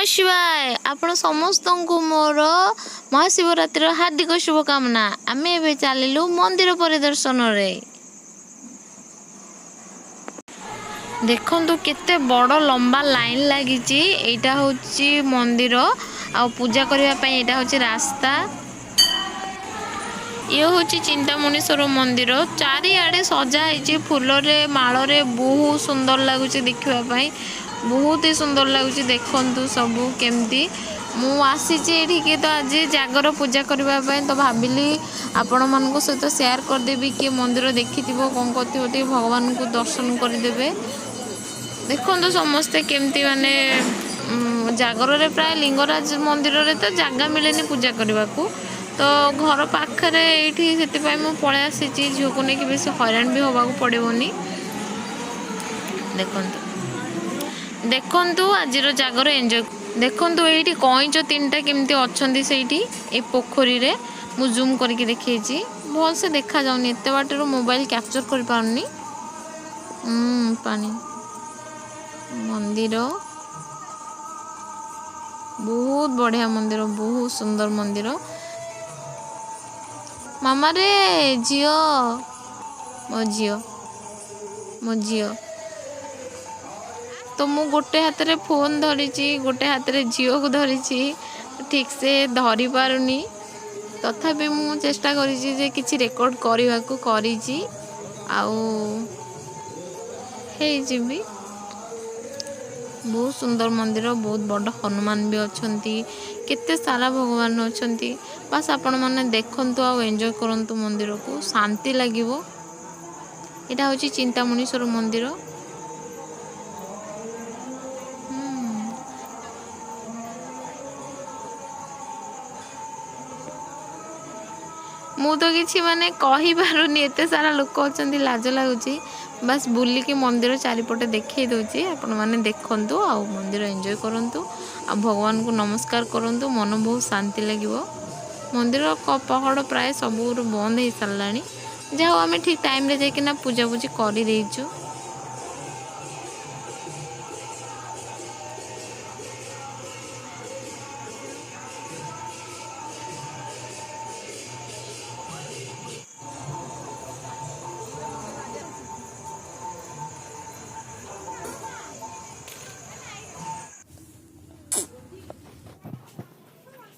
शिवाय आपण समस्त को मोर महाशिवरात्रि हार्दिक शुभकामना। आम ए चलू मंदिर परिदर्शन रे। देखु केते बड़ लंबा लाइन लगी। यहाँ हूँ मंदिर आ पूजा करने यहाँ हूँ रास्ता। ये हूँ चिंतामणीश्वर मंदिर चारिआडे सजाई फूल रे माल रे बहुत सुंदर लगुच देखापी बहुत ही सुंदर लगुच। देखु सब केमती मुसी तो आज जागर पूजा करने तो भाविली आपण मान सहित शेयर करदेवी कि मंदिर देखि कौन कर भगवान को दर्शन करदे। देखु समस्ते केमती माने जागर रे प्राय लिंगराज मंदिर रे तो जगह मिलेनी पूजा करने को तो घर पाखरे ये से पलि आसी झील को लेकिन बेस हैरान भी होगा पड़ोनी। देखु आज जागर एंजॉय देखु ये कईच 3टा केमती अच्छा से पोखरी रे मु जूम करके देखी भल से देखा जाऊनी एत बाटर मोबाइल कैप्चर कर पारनी। पानी मंदिर बहुत बढ़िया मंदिर बहुत सुंदर मंदिर। मामा रे झियो मो झियो तो मु गोटे हाथ रे फोन धरी गोटे हाथ रे झियो को धरी ठीक से धरी पारुनी तथापि मु चेष्टा करी किछि रेकॉर्ड करने को करी जीवी। बहुत सुंदर मंदिर बहुत बड़ हनुमान भी अच्छी केते सारा भगवान अच्छा बस आपण मैंने देखु आ एंजॉय करंतु मंदिर को शांति लगे। यहाँ हूँ चिंतामणीश्वर मंदिर। मु तो किसी माने कही पारुनी एते सारा लोक अच्छा लाज लगुच बस बुलिकी मंदिर चारिपटे देखई दूची आपण मैंने देखु आ मंदिर एंजॉय करंतु आ भगवान को नमस्कार करंतु मन बहुत शांति लगे। मंदिर पहाड़ प्राय सब बंद हो सारा जहाँ आम ठीक टाइम रे जाकिना पूजा पूजी कर देचु।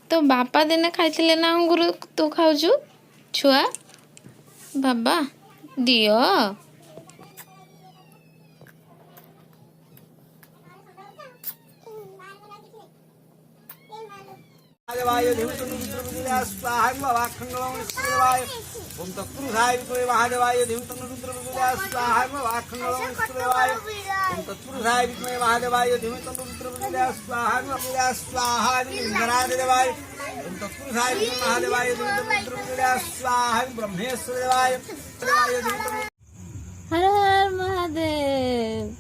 तो बापा दिने खाई ना अंगूर तू खाऊचु छुआ बाबा दियो ओम तत्पुरुषाय विद्महे महादेवाय धीमहि तन्नो रुद्रः प्रचोदयात् स्वाहा वाक्खण्डलं विष्णुदेवाय ओम तत्पुरुषाय विद्महे महादेवाय धीमहि तन्नो रुद्रः प्रचोदयात् स्वाहा इंद्रादेवाय ओम तत्पुरुषाय विद्महे महादेवाय धीमहि तन्नो रुद्रः प्रचोदयात् स्वाहा ब्रह्मेश्वर देवाय हर हर महादेव।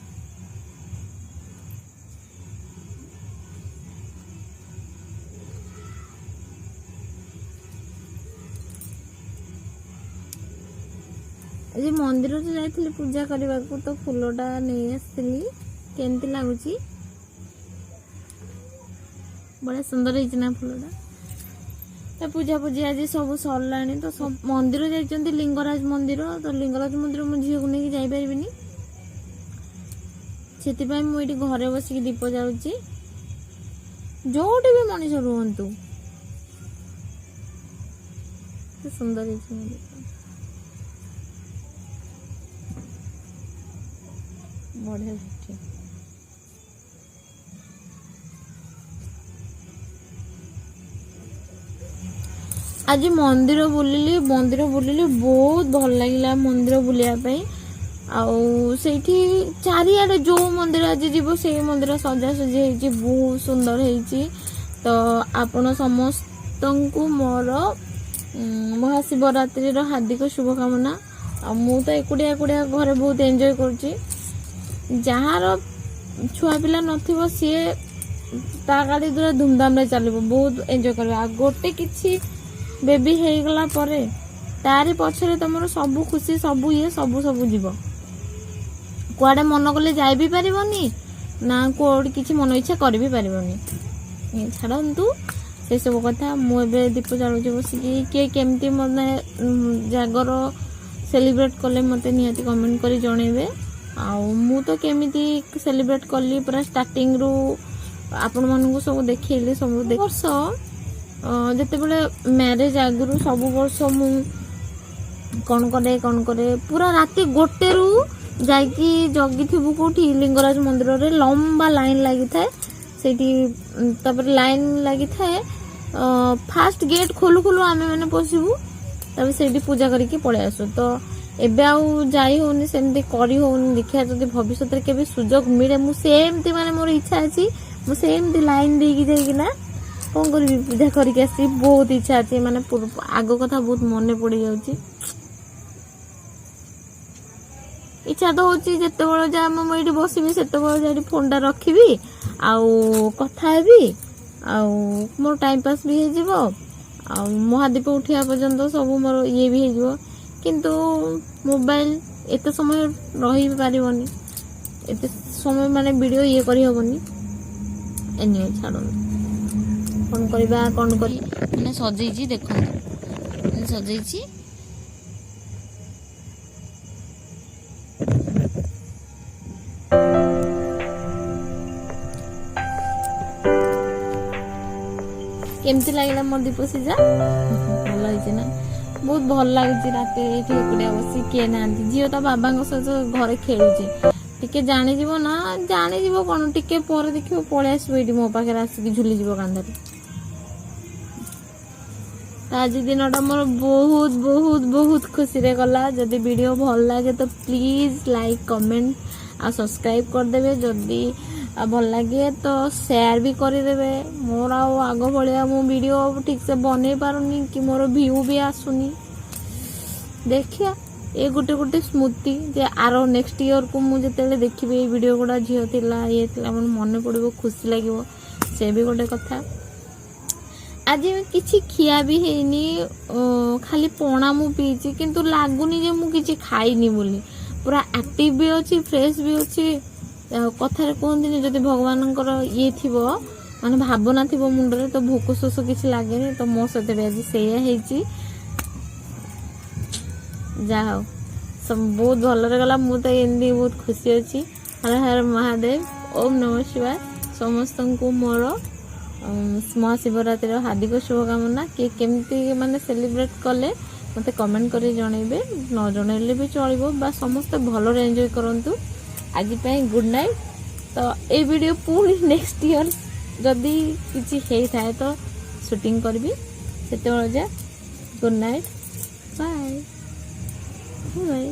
आज मंदिर तो जाइए पूजा करने को तो फूलटा नहीं आसली केमती लगुच बड़ा सुंदर है फूलटा तो पूजा पूजी आज सब सरला तो सब मंदिर जाइए लिंगराज मंदिर तो लिंगराज मंदिर मो झील को लेकिन जापरि से मुझे घरे बसिक दीप जाऊँगी जोटी भी मनीष रुहतु सुंदर है बढ़िया। आज मंदिर बुलिली बहुत भल लगे मंदिर बुलायापी आठी चारिआडे जो मंदिर आज जीव से मंदिर सजासजी बहुत सुंदर है। तो आपण समस्त को मोर महाशिवरात्रि हार्दिक शुभकामना। मु तो एकुटिया एकुटिया घरे बहुत एंजॉय करुँची जार छुआ पिला नथिबो सी ता गाड़ी दूर धूमधाम रे चलो बहुत एंजॉय कर गोटे किसी बेबी हो गला परे तारी पछरे तुम सब खुशी सब ये सब सब जीव कुआडे मन कले जाई भी पारिबनी ना कोड किसी मन इच्छा कर भी पारिबनी। ଛାଡ଼ନ୍ତୁ ସେସବୁ କଥା। ମୁଁ ଏବେ ଦୀପ ଜାଳୁଛି ବସିକି। କିଏ କେମିତି ମାନେ ଜାଗର ସେଲିବ୍ରେଟ୍ କଲେ ମୋତେ ନିହାତି କମେଣ୍ଟ କରି ଜଣେଇବେ। ଆଉ ମୁଁ ତ କେମିତି ସେଲିବ୍ରେଟ୍ କଲି ପୁରା ଷ୍ଟାର୍ଟିଂରୁ ଆପଣମାନଙ୍କୁ ସବୁ ଦେଖେଇଲି। ସବୁ ବର୍ଷ ଯେତେବେଳେ ମ୍ୟାରେଜ୍ ଆଗରୁ ସବୁ ବର୍ଷ ମୁଁ କ'ଣ କରେ ପୁରା ରାତି 1ରୁ ଯାଇକି ଜଗିଥିବୁ କେଉଁଠି ଲିଙ୍ଗରାଜ ମନ୍ଦିରରେ। ଲମ୍ବା ଲାଇନ୍ ଲାଗିଥାଏ ସେଇଠି। ତାପରେ ଲାଇନ୍ ଲାଗିଥାଏ ଫାଷ୍ଟ ଗେଟ୍ ଖୋଲୁ ଖୋଲୁ ଆମେ ମାନେ ପଶିବୁ, ତାପରେ ସେଇଠି ପୂଜା କରିକି ପଳେଇ ଆସୁ। ତ ଏବେ ଆଉ ଯାଇ ହେଉନି, ସେମିତି କରି ହେଉନି। ଦେଖିବା ଯଦି ଭବିଷ୍ୟତରେ କେବେ ସୁଯୋଗ ମିଳେ ମୁଁ ସେମିତି ମାନେ ମୋର ଇଚ୍ଛା ଅଛି ମୁଁ ସେମିତି ଲାଇନ୍ ଦେଇକି ଯାଇକିନା କ'ଣ କରିବି ପୂଜା କରିକି ଆସିବି। ବହୁତ ଇଚ୍ଛା ଅଛି, ମାନେ ଆଗ କଥା ବହୁତ ମନେ ପଡ଼ିଯାଉଛି। ଇଚ୍ଛା ତ ହେଉଛି ଯେତେବେଳେ ଯାଏ ମୁଁ ଏଇଠି ବସିବି ସେତେବେଳେ ଯାଇକି ଫୋନ୍ଟା ରଖିବି ଆଉ କଥା ହେବି, ଆଉ ମୋର ଟାଇମ୍ ପାସ୍ ବି ହେଇଯିବ, ଆଉ ମହାଦୀପ ଉଠିବା ପର୍ଯ୍ୟନ୍ତ ସବୁ ମୋର ଇଏ ବି ହେଇଯିବ। କିନ୍ତୁ ମୋବାଇଲ ଏତେ ସମୟ ରହିପାରିବନି, ଏତେ ସମୟ ମାନେ ଭିଡ଼ିଓ ଇଏ କରିହେବନି। ଏନିଓ ଛାଡ଼ନ୍ତୁ, କ'ଣ କରିବା କ'ଣ କରି ମାନେ ସଜେଇଛି ଦେଖନ୍ତୁ, ସଜେଇଛି। କେମିତି ଲାଗିଲା ମୋ ଦୀପ ସିଝା? ଭଲ ହେଇଛି ନା? ବହୁତ ଭଲ ଲାଗୁଛି ରାତିରେ ଏଇଠି ଏକୁଟିଆ ବସି, କିଏ ନାହାନ୍ତି। ଝିଅ ତା ବାବାଙ୍କ ସହିତ ଘରେ ଖେଳୁଛି। ଟିକେ ଜାଣିଯିବ ନା, ଜାଣିଯିବ କ'ଣ ଟିକେ ପରେ ଦେଖିବ ପଳେଇ ଆସିବ ଏଇଠି ମୋ ପାଖରେ ଆସିକି ଝୁଲିଯିବ କାନ୍ଧରେ। ଆଜି ଦିନଟା ମୋର ବହୁତ ବହୁତ ବହୁତ ଖୁସିରେ ଗଲା। ଯଦି ଭିଡ଼ିଓ ଭଲ ଲାଗେ ତ ପ୍ଲିଜ୍ ଲାଇକ୍ କମେଣ୍ଟ ଆଉ ସବସ୍କ୍ରାଇବ୍ କରିଦେବେ। ଯଦି ଭଲ ଲାଗେ ତ ସେୟାର ବି କରିଦେବେ। ମୋର ଆଉ ଆଗ ଭଳିଆ ମୁଁ ଭିଡ଼ିଓ ଠିକ୍ସେ ବନେଇ ପାରୁନି କି ମୋର ଭିୟୁ ବି ଆସୁନି। ଦେଖିବା ଏ ଗୋଟେ ସ୍ମୃତି ଯେ ଆର ନେକ୍ସଟ ଇୟରକୁ ମୁଁ ଯେତେବେଳେ ଦେଖିବି ଏଇ ଭିଡ଼ିଓ ଗୁଡ଼ା ଝିଅ ଥିଲା ଇଏ ଥିଲା ମୋର ମନେ ପଡ଼ିବ, ଖୁସି ଲାଗିବ। ସେ ବି ଗୋଟେ କଥା। ଆଜି କିଛି ଖିଆ ବି ହେଇନି, ଖାଲି ପଣା ମୁଁ ପିଇଛି, କିନ୍ତୁ ଲାଗୁନି ଯେ ମୁଁ କିଛି ଖାଇନି ବୋଲି। ପୁରା ଆକ୍ଟିଭ ବି ଅଛି, ଫ୍ରେଶ୍ ବି ଅଛି। କଥାରେ କୁହନ୍ତିନି ଯଦି ଭଗବାନଙ୍କର ଇଏ ଥିବ ମାନେ ଭାବନା ଥିବ ମୁଣ୍ଡରେ ତ ଭୋକ ଶୋଷ କିଛି ଲାଗେନି। ତ ମୋ ସହିତ ବି ଆଜି ସେଇଆ ହେଇଛି। ଯାହା ହଉ ବହୁତ ଭଲରେ ଗଲା। ମୁଁ ତ ଏମିତି ବହୁତ ଖୁସି ଅଛି। ହର ହର ମହାଦେବ, ଓମ୍ ନମଃ ଶିବାୟ। ସମସ୍ତଙ୍କୁ ମୋର ମହାଶିବରାତ୍ରିର ହାର୍ଦ୍ଦିକ ଶୁଭକାମନା। କିଏ କେମିତି ମାନେ ସେଲିବ୍ରେଟ୍ କଲେ ମୋତେ କମେଣ୍ଟ କରି ଜଣେଇବେ, ନ ଜଣେଇଲେ ବି ଚଳିବ। ବା ସମସ୍ତେ ଭଲରେ ଏନ୍ଜୟ କରନ୍ତୁ। ଆଜି ପାଇଁ ଗୁଡ୍ ନାଇଟ୍। ତ ଏଇ ଭିଡ଼ିଓ ପୁଣି ନେକ୍ସଟ ଇୟର ଯଦି କିଛି ହେଇଥାଏ ତ ସୁଟିଂ କରିବି। ସେତେବେଳେ ଯା ଗୁଡ୍ ନାଇଟ୍, ବାଏ ବାଏ।